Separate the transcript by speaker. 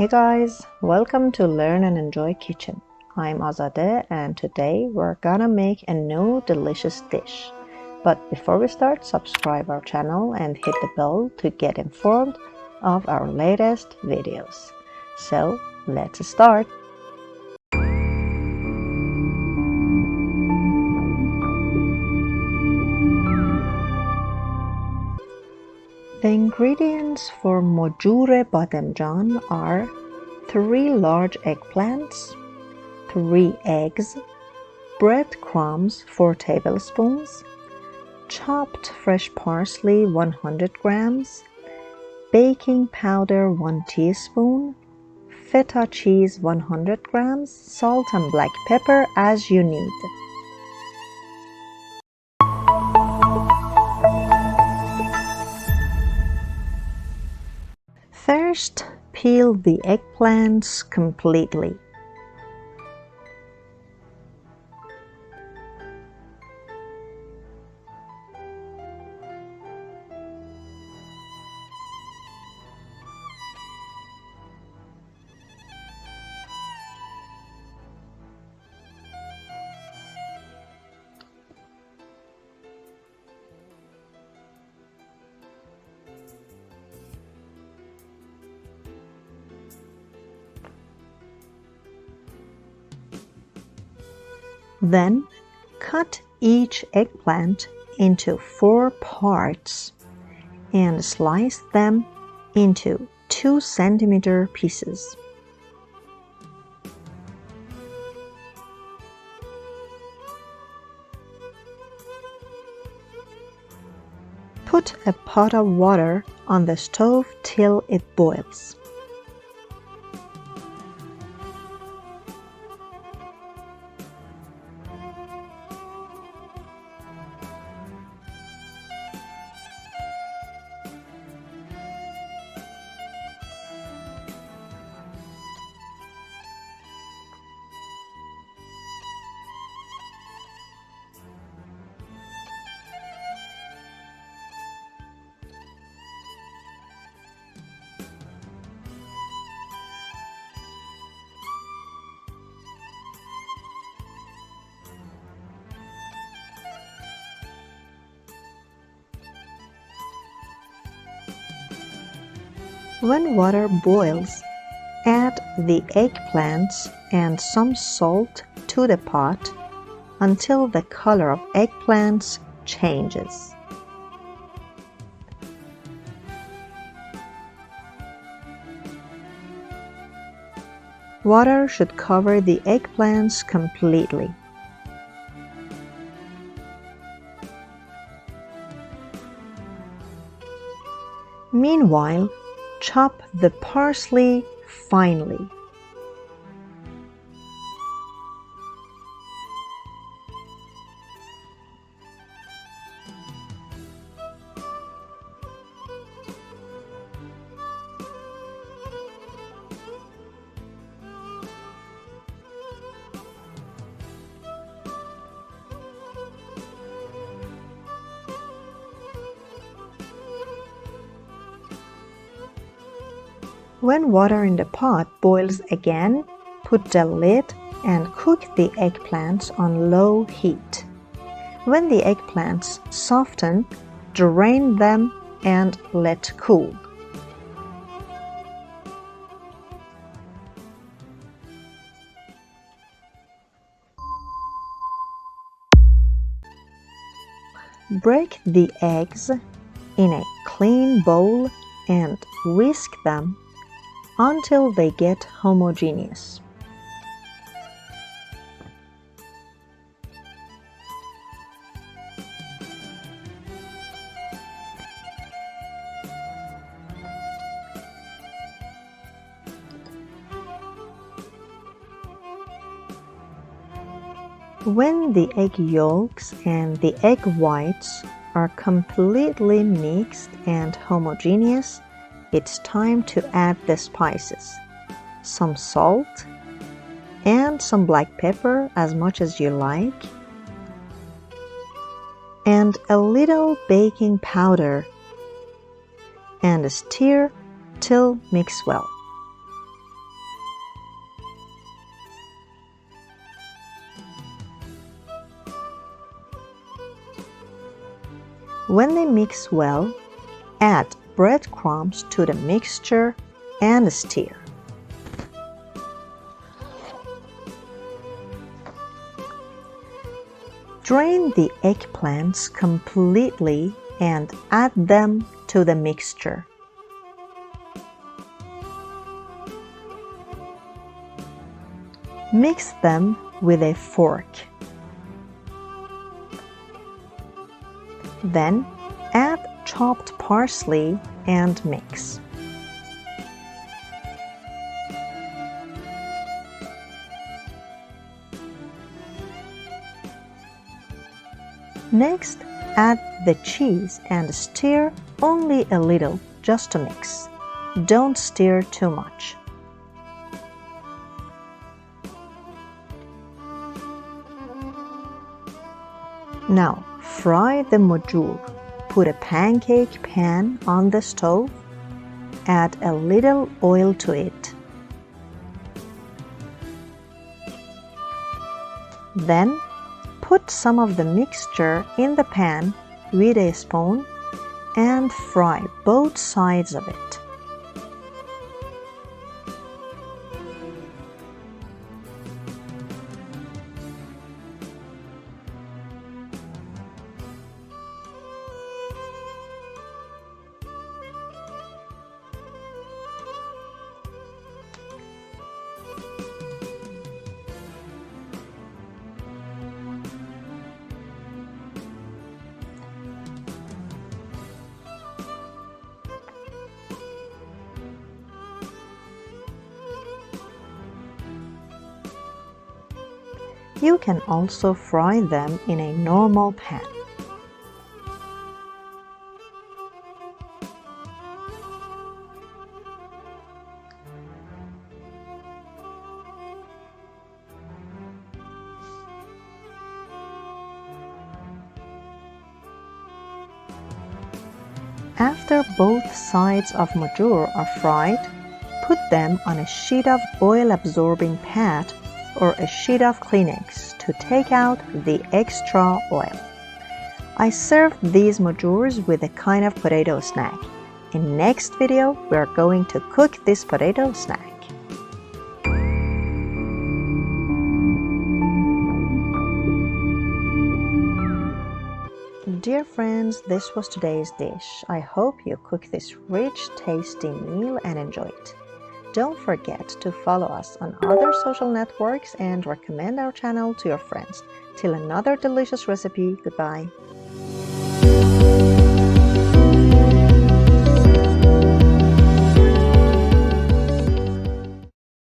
Speaker 1: Hey guys, welcome to Learn and Enjoy Kitchen. I'm Azadeh and today we're gonna make a new delicious dish. But before we start, subscribe our channel and hit the bell to get informed of our latest videos. So let's start. The ingredients for Mojoor Bademjan are 3 large eggplants, 3 eggs, breadcrumbs 4 tablespoons, chopped fresh parsley 100 grams, baking powder 1 teaspoon, feta cheese 100 grams, salt and black pepper as you need. First, peel the eggplants completely. Then, cut each eggplant into 4 parts and slice them into 2 centimeter pieces. Put a pot of water on the stove till it boils. When water boils, add the eggplants and some salt to the pot until the color of eggplants changes. Water should cover the eggplants completely. Meanwhile, chop the parsley finely. When water in the pot boils again, put the lid and cook the eggplants on low heat. When the eggplants soften, drain them and let cool. Break the eggs in a clean bowl and whisk them until they get homogeneous. When the egg yolks and the egg whites are completely mixed and homogeneous, it's time to add the spices, some salt, and some black pepper as much as you like, and a little baking powder, and stir till mix well. When they mix well, add breadcrumbs to the mixture and stir. Drain the eggplants completely and add them to the mixture. Mix them with a fork. Then add chopped parsley and mix. Next, add the cheese and stir only a little just to mix. Don't stir too much. Now, fry the mojoor. Put a pancake pan on the stove. Add a little oil to it. Then, put some of the mixture in the pan with a spoon and fry both sides of it. You can also fry them in a normal pan. After both sides of mojoor are fried, put them on a sheet of oil-absorbing pad or a sheet of Kleenex to take out the extra oil. I served these mojoors with a kind of potato snack. In next video, we are going to cook this potato snack. Dear friends, this was today's dish. I hope you cook this rich, tasty meal and enjoy it. Don't forget to follow us on other social networks and recommend our channel to your friends. Till another delicious recipe, goodbye.